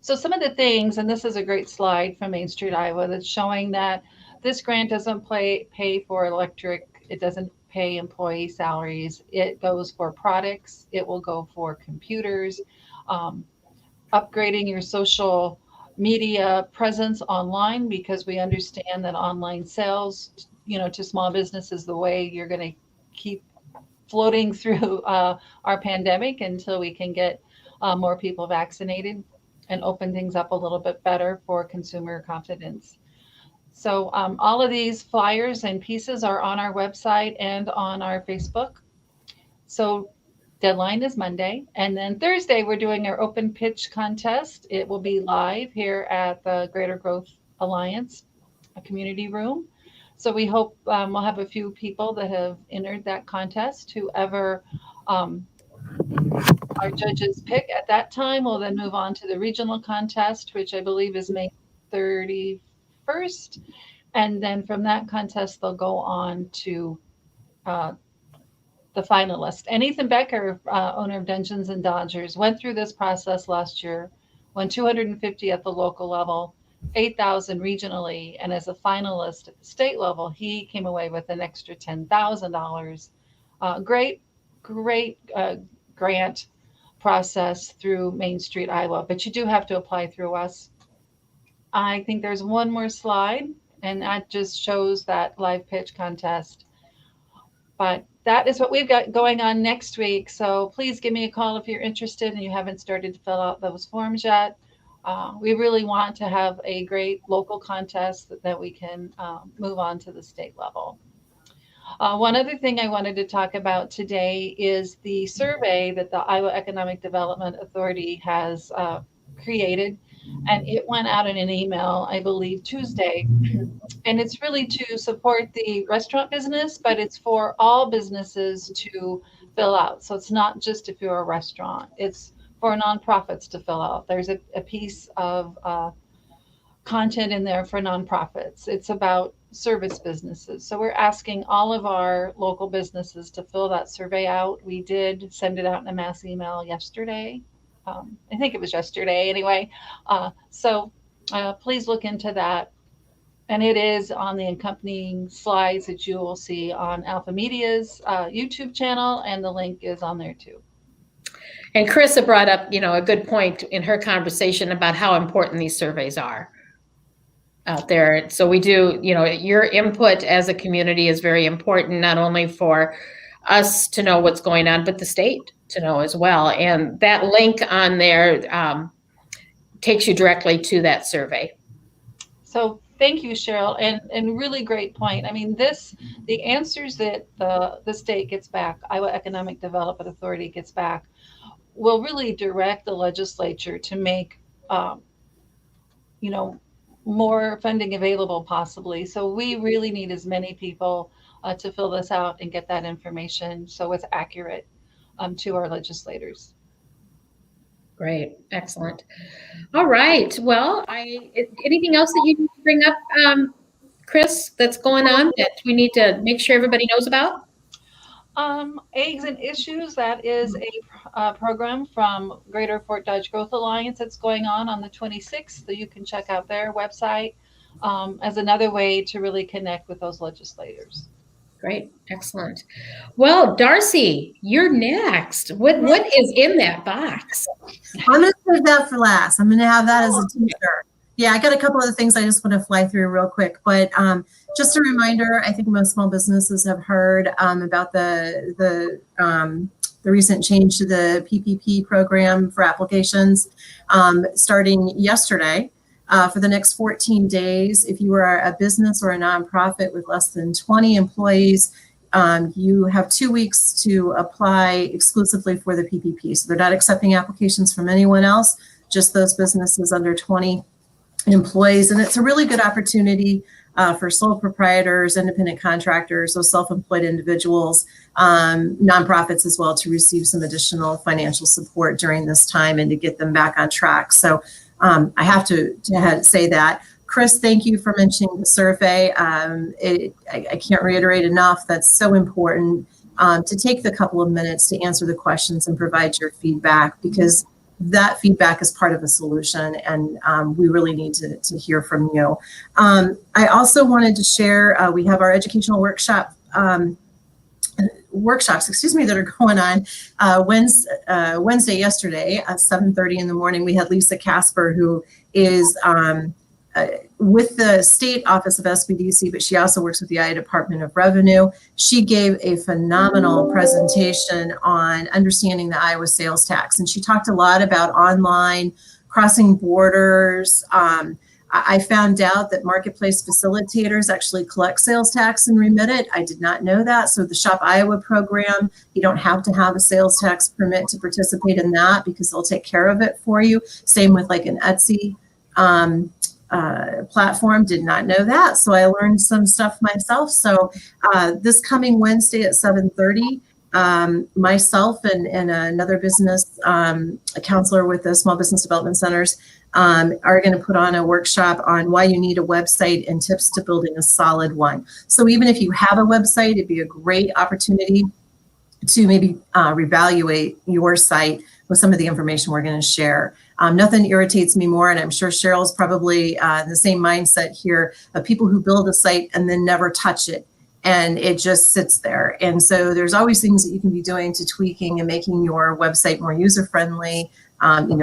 Speaker 3: So some of the things, and this is a great slide from Main Street, Iowa, that's showing that this grant doesn't pay for electric. It doesn't pay employee salaries. It goes for products. It will go for computers, upgrading your social media presence online, because we understand that online sales, to small businesses, the way you're going to keep floating through our pandemic until we can get more people vaccinated and open things up a little bit better for consumer confidence. So all of these flyers and pieces are on our website and on our Facebook. So deadline is Monday. And then Thursday, we're doing our open pitch contest. It will be live here at the Greater Growth Alliance community room. So we hope we'll have a few people that have entered that contest. Whoever our judges pick at that time will then move on to the regional contest, which I believe is May 31st. And then from that contest, they'll go on to the finalist. And Ethan Becker, owner of Dungeons and Dodgers, went through this process last year, won 250 at the local level, 8,000 regionally, and as a finalist at the state level, he came away with an extra $10,000. Great grant process through Main Street, Iowa, but you do have to apply through us. I think there's one more slide, and that just shows that live pitch contest. But that is what we've got going on next week. So please give me a call if you're interested and you haven't started to fill out those forms yet. We really want to have a great local contest that we can move on to the state level. One other thing I wanted to talk about today is the survey that the Iowa Economic Development Authority has created. And it went out in an email, I believe, Tuesday. And it's really to support the restaurant business, but it's for all businesses to fill out. So it's not just if you're a restaurant, it's for nonprofits to fill out. There's a piece of content in there for nonprofits. It's about service businesses. So we're asking all of our local businesses to fill that survey out. We did send it out in a mass email yesterday. I think it was yesterday anyway. So please look into that. And it is on the accompanying slides that you will see on Alpha Media's YouTube channel, and the link is on there too.
Speaker 1: And Carissa brought up, a good point in her conversation about how important these surveys are out there. So we do, your input as a community is very important, not only for us to know what's going on, but the state to know as well. And that link on there takes you directly to that survey.
Speaker 3: So thank you, Cheryl, and really great point. I mean, the answers that the state gets back, Iowa Economic Development Authority gets back, will really direct the legislature to make, more funding available possibly. So we really need as many people to fill this out and get that information so it's accurate to our legislators.
Speaker 1: Great. Excellent. All right. Well, anything else that you need to bring up, Chris, that's going on that we need to make sure everybody knows about?
Speaker 3: Eggs and Issues, that is a program from Greater Fort Dodge Growth Alliance that's going on the 26th. So you can check out their website as another way to really connect with those legislators.
Speaker 1: Great. Excellent. Well, Darcy, you're next. What is in that box?
Speaker 2: I'm going to save that for last. I'm going to have that as a teaser. Yeah, I got a couple of things I just want to fly through real quick, but just a reminder, I think most small businesses have heard about the recent change to the PPP program for applications starting yesterday. For the next 14 days, if you are a business or a nonprofit with less than 20 employees, you have 2 weeks to apply exclusively for the PPP. So they're not accepting applications from anyone else, just those businesses under 20 employees. And it's a really good opportunity for sole proprietors, independent contractors, those self-employed individuals, nonprofits as well, to receive some additional financial support during this time and to get them back on track. So I have to say that. Chris, thank you for mentioning the survey. I can't reiterate enough. That's so important to take the couple of minutes to answer the questions and provide your feedback, because that feedback is part of the solution, and we really need to hear from you. I also wanted to share, we have our educational workshops, that are going on Wednesday, yesterday at 7:30 in the morning. We had Lisa Casper, who is with the state office of SBDC, but she also works with the Iowa Department of Revenue. She gave a phenomenal presentation on understanding the Iowa sales tax, and she talked a lot about online, crossing borders. I found out that marketplace facilitators actually collect sales tax and remit it. I did not know that. So the Shop Iowa program, you don't have to have a sales tax permit to participate in that, because they'll take care of it for you. Same with like an Etsy platform. Did not know that. So I learned some stuff myself. So this coming Wednesday at 7:30, myself and another business a counselor with the Small Business Development Centers are going to put on a workshop on why you need a website and tips to building a solid one. So even if you have a website, it'd be a great opportunity to maybe reevaluate your site with some of the information we're going to share. Nothing irritates me more, and I'm sure Cheryl's probably in the same mindset here, of people who build a site and then never touch it, and it just sits there. And so there's always things that you can be doing to tweaking and making your website more user-friendly,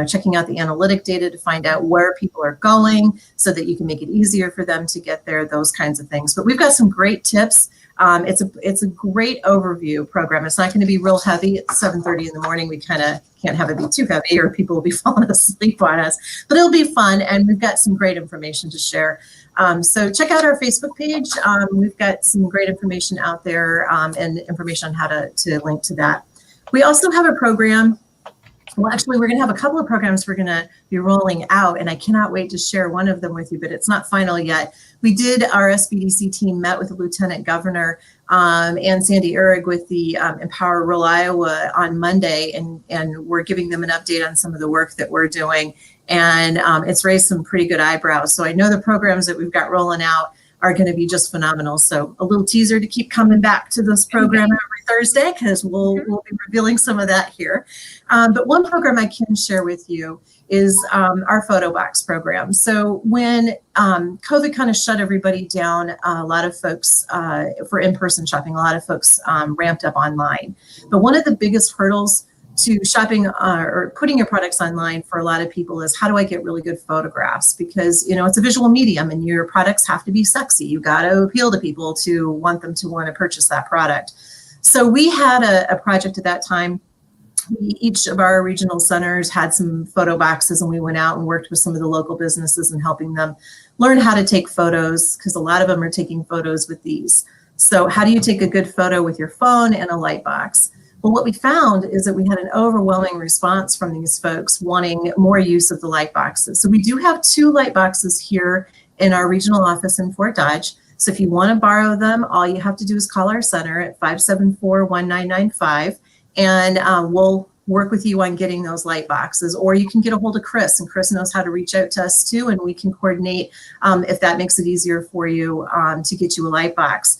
Speaker 2: checking out the analytic data to find out where people are going so that you can make it easier for them to get there, those kinds of things. But we've got some great tips. It's a great overview program. It's not going to be real heavy at 7:30 in the morning. We kind of can't have it be too heavy or people will be falling asleep on us, but it'll be fun, and we've got some great information to share. So check out our Facebook page. We've got some great information out there and information on how to link to that. We also have a program. Well, actually, we're going to have a couple of programs we're going to be rolling out, and I cannot wait to share one of them with you, but it's not final yet. We did, our SBDC team met with the Lieutenant Governor and Sandy Uhrig with the Empower Rural Iowa on Monday, and we're giving them an update on some of the work that we're doing, and it's raised some pretty good eyebrows. So I know the programs that we've got rolling out are going to be just phenomenal. So a little teaser to keep coming back to this program every Thursday, because we'll be revealing some of that here. But one program I can share with you is our photo box program. So when COVID kind of shut everybody down, a lot of folks for in-person shopping, a lot of folks ramped up online. But one of the biggest hurdles to shopping or putting your products online for a lot of people is, how do I get really good photographs? Because, it's a visual medium and your products have to be sexy. You got to appeal to people to want them to want to purchase that product. So we had a project at that time. Each of our regional centers had some photo boxes, and we went out and worked with some of the local businesses and helping them learn how to take photos, because a lot of them are taking photos with these. So how do you take a good photo with your phone and a light box? Well, what we found is that we had an overwhelming response from these folks wanting more use of the light boxes. So we do have 2 light boxes here in our regional office in Fort Dodge. So if you want to borrow them, all you have to do is call our center at 574-1995, and we'll work with you on getting those light boxes. Or you can get a hold of Chris, and Chris knows how to reach out to us too, and we can coordinate if that makes it easier for you to get you a light box.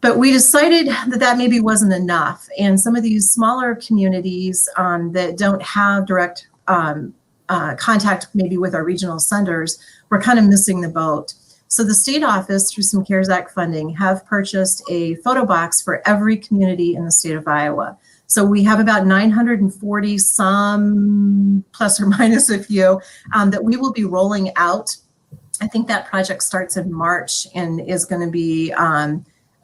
Speaker 2: But we decided that maybe wasn't enough. And some of these smaller communities that don't have direct contact maybe with our regional centers, we're kind of missing the boat. So the state office, through some CARES Act funding, have purchased a photo box for every community in the state of Iowa. So we have about 940, some plus or minus a few, that we will be rolling out. I think that project starts in March and is going to be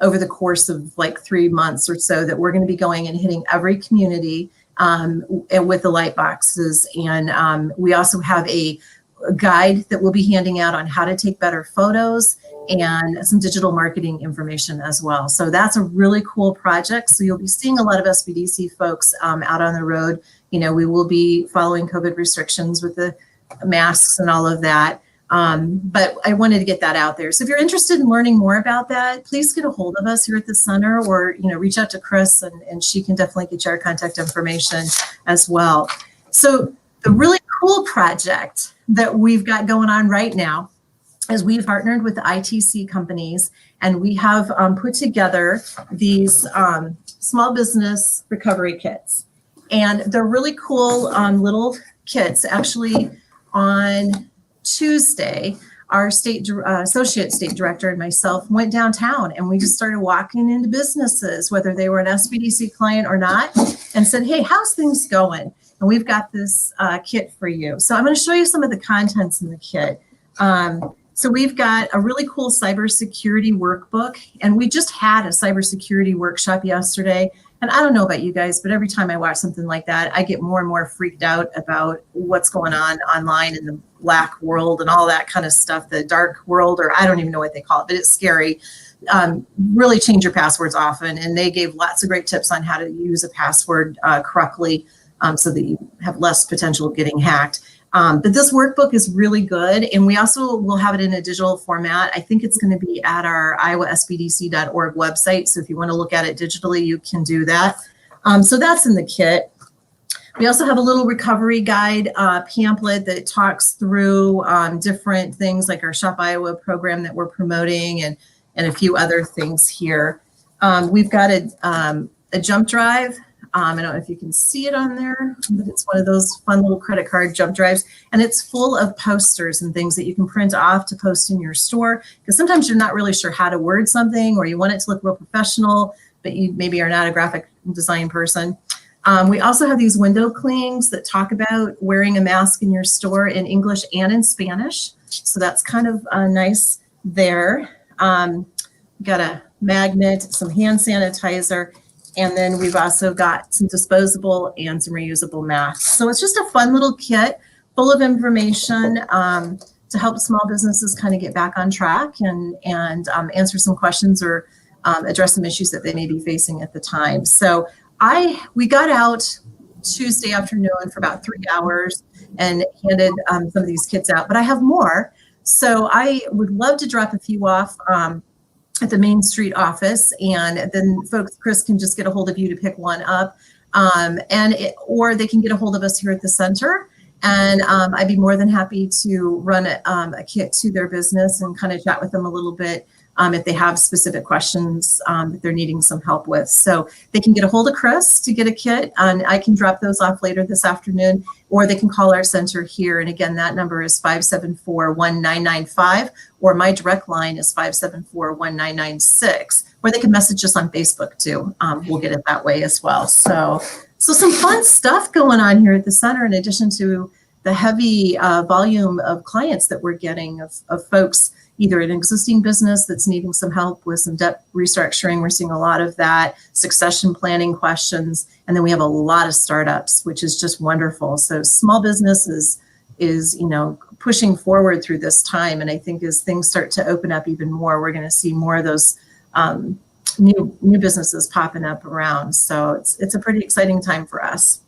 Speaker 2: over the course of like 3 months or so, that we're going to be going and hitting every community with the light boxes. And we also have a guide that we'll be handing out on how to take better photos and some digital marketing information as well. So that's a really cool project. So you'll be seeing a lot of SBDC folks out on the road. We will be following COVID restrictions with the masks and all of that. But I wanted to get that out there. So if you're interested in learning more about that, please get a hold of us here at the center, or reach out to Chris, and she can definitely get your contact information as well. So the really cool project that we've got going on right now is we've partnered with the ITC companies, and we have put together these small business recovery kits. And they're really cool little kits. Actually, on Tuesday, our associate state director and myself went downtown, and we just started walking into businesses, whether they were an SBDC client or not, and said, hey, how's things going? And we've got this kit for you. So I'm going to show you some of the contents in the kit. So we've got a really cool cybersecurity workbook, and we just had a cybersecurity workshop yesterday. And I don't know about you guys, but every time I watch something like that, I get more and more freaked out about what's going on online in the black world and all that kind of stuff, the dark world, or I don't even know what they call it, but it's scary. Really change your passwords often. And they gave lots of great tips on how to use a password correctly so that you have less potential of getting hacked. But this workbook is really good. And we also will have it in a digital format. I think it's going to be at our iowasbdc.org website. So if you want to look at it digitally, you can do that. So that's in the kit. We also have a little recovery guide pamphlet that talks through different things like our Shop Iowa program that we're promoting and a few other things here. We've got a jump drive. I don't know if you can see it on there, but it's one of those fun little credit card jump drives. And it's full of posters and things that you can print off to post in your store. Because sometimes you're not really sure how to word something, or you want it to look real professional, but you maybe are not a graphic design person. We also have these window clings that talk about wearing a mask in your store in English and in Spanish. So that's kind of nice there. Got a magnet, some hand sanitizer. And then we've also got some disposable and some reusable masks. So it's just a fun little kit full of information to help small businesses kind of get back on track and answer some questions or address some issues that they may be facing at the time. So we got out Tuesday afternoon for about 3 hours and handed some of these kits out, but I have more. So I would love to drop a few off at the Main Street office, and then Chris can just get a hold of you to pick one up, or they can get a hold of us here at the center. And I'd be more than happy to run a kit to their business and kind of chat with them a little bit if they have specific questions that they're needing some help with. So they can get a hold of Chris to get a kit, and I can drop those off later this afternoon, or they can call our center here. And again, that number is 574-1995, or my direct line is 574-1996, or they can message us on Facebook too. We'll get it that way as well. So some fun stuff going on here at the center, in addition to the heavy volume of clients that we're getting of folks, either an existing business that's needing some help with some debt restructuring. We're seeing a lot of that, succession planning questions. And then we have a lot of startups, which is just wonderful. So small business is pushing forward through this time. And I think as things start to open up even more, we're going to see more of those new businesses popping up around. So it's a pretty exciting time for us.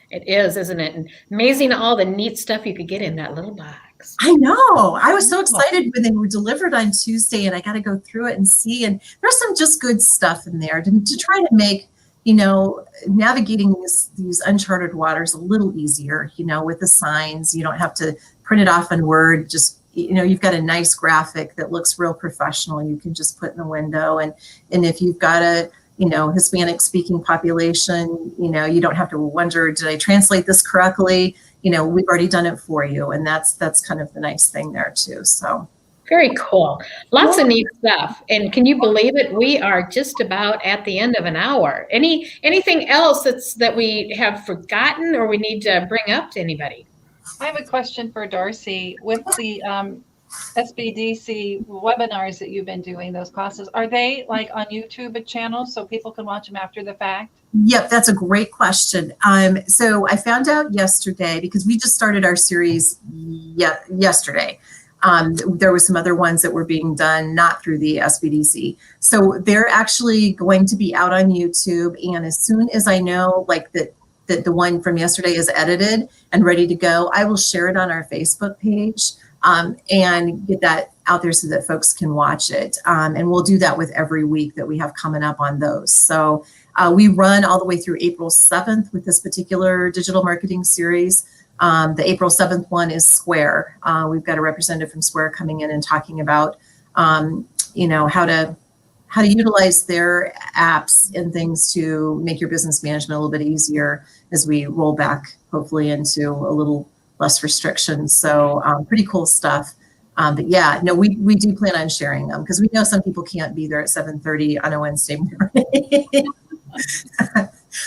Speaker 1: It is, isn't it? And amazing all the neat stuff you could get in that little box.
Speaker 2: I know. I was so excited when they were delivered on Tuesday, and I got to go through it and see. And there's some just good stuff in there to try to make, navigating these uncharted waters a little easier, with the signs. You don't have to print it off in Word. Just, you've got a nice graphic that looks real professional. You can just put in the window. And if you've got a Hispanic speaking population, you don't have to wonder, did I translate this correctly? We've already done it for you. And that's kind of the nice thing there too. So
Speaker 1: very cool. Lots of neat stuff. And can you believe it? We are just about at the end of an hour. Anything else that we have forgotten or we need to bring up to anybody?
Speaker 3: I have a question for Darcy. With the SBDC webinars that you've been doing, those classes, are they like on YouTube channels so people can watch them after the fact?
Speaker 2: Yep, that's a great question. So I found out yesterday, because we just started our series yesterday. There were some other ones that were being done not through the SBDC. So they're actually going to be out on YouTube. And as soon as I know that the one from yesterday is edited and ready to go, I will share it on our Facebook page and get that out there so that folks can watch it. And we'll do that with every week that we have coming up on those. So we run all the way through April 7th with this particular digital marketing series. The April 7th one is Square. We've got a representative from Square coming in and talking about, how to utilize their apps and things to make your business management a little bit easier as we roll back, hopefully, into a little less restrictions. So pretty cool stuff. But yeah, no, we do plan on sharing them because we know some people can't be there at 7:30 on a Wednesday morning.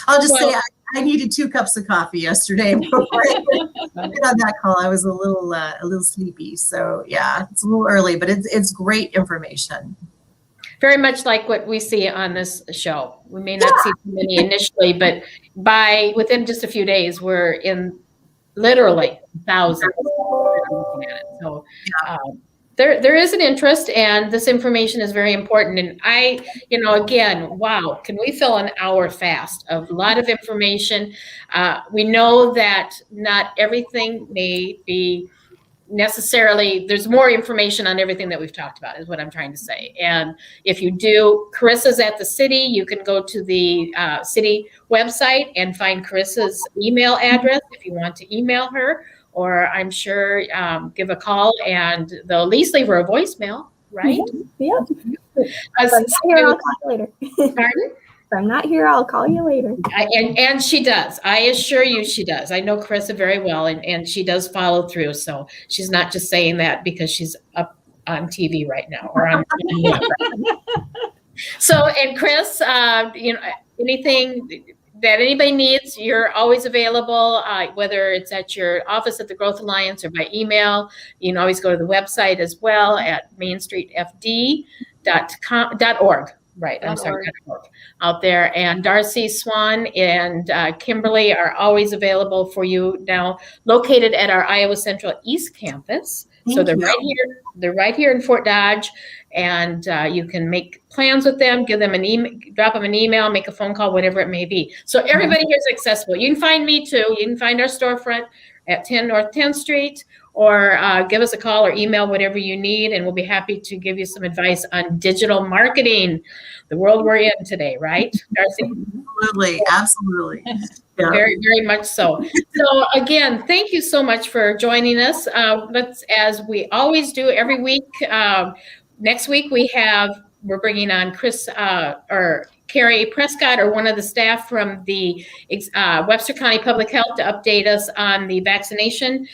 Speaker 2: I'll just say I needed 2 cups of coffee yesterday before I get on that call. I was a little sleepy. So yeah, it's a little early, but it's great information.
Speaker 1: Very much like what we see on this show. We may not see too many initially, but within just a few days, we're in literally thousands looking at it. So there is an interest, and this information is very important. And again, wow, can we fill an hour fast of a lot of information? We know that not everything may be necessarily, there's more information on everything that we've talked about, is what I'm trying to say. And if you do, Carissa's at the city, you can go to the city website and find Carissa's email address if you want to email her, or I'm sure give a call and they'll at least leave her a voicemail, right?
Speaker 4: Yeah. If I'm not here, I'll call you later.
Speaker 1: Pardon?
Speaker 4: If I'm not here, I'll call you later.
Speaker 1: And she does. I assure you she does. I know Carissa very well, and she does follow through. So she's not just saying that because she's up on TV right now or on. So, and Chris, anything that anybody needs, you're always available, whether it's at your office at the Growth Alliance or by email. You can always go to the website as well at mainstreetfd.org. Right, I'm sorry, out there. And Darcy Swon and Kimberly are always available for you now, located at our Iowa Central East Campus. So they're right here. They're right here in Fort Dodge, and you can make plans with them, give them an email, drop them an email, make a phone call, whatever it may be. So everybody here is accessible. You can find me too. You can find our storefront at 10 North 10th Street. Or give us a call or email, whatever you need, and we'll be happy to give you some advice on digital marketing, the world we're in today, right, Darcy?
Speaker 2: Absolutely. Yeah.
Speaker 1: Very, very much so. So again, thank you so much for joining us. Let's, as we always do every week, next week we're bringing on Chris or Carrie Prescott or one of the staff from the Webster County Public Health to update us on the vaccination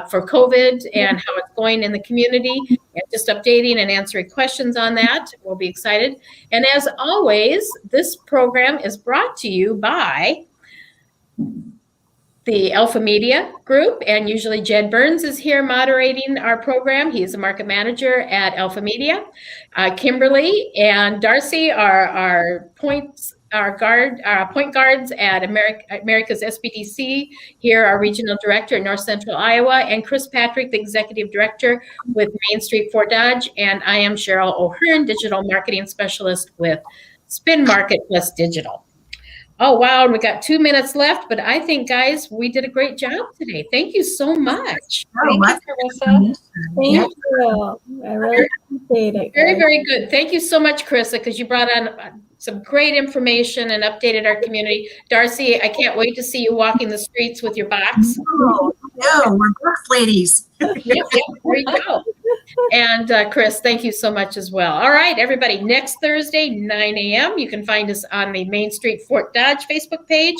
Speaker 1: for COVID and how it's going in the community, and just updating and answering questions on that. We'll be excited. And as always, this program is brought to you by the Alpha Media Group, and usually Jed Burns is here moderating our program. He is a market manager at Alpha Media. Kimberly and Darcy are our point guards at America's SBDC. Here, our regional director in North Central Iowa, and Chris Patrick, the executive director with Main Street Fort Dodge. And I am Cheryl O'Hearn, digital marketing specialist with Spin Market Plus Digital. Oh, wow. And we got 2 minutes left, but I think, guys, we did a great job today. Thank you so much.
Speaker 3: Thank you, Carissa.
Speaker 4: Thank you. I really appreciate it.
Speaker 1: Very, very good. Thank you so much, Carissa, because you brought on some great information and updated our community. Darcy, I can't wait to see you walking the streets with your box.
Speaker 2: Oh, no, we're box ladies.
Speaker 1: Yep, there you go. And Chris, thank you so much as well. All right, everybody, next Thursday, 9 a.m., you can find us on the Main Street Fort Dodge Facebook page,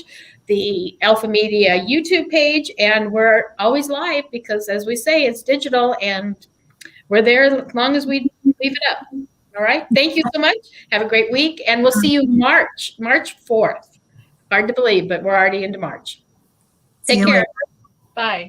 Speaker 1: the Alpha Media YouTube page, and we're always live because, as we say, it's digital, and we're there as long as we leave it up. All right, thank you so much. Have a great week, and we'll see you March 4th. Hard to believe, but we're already into March. Take care.
Speaker 3: Bye.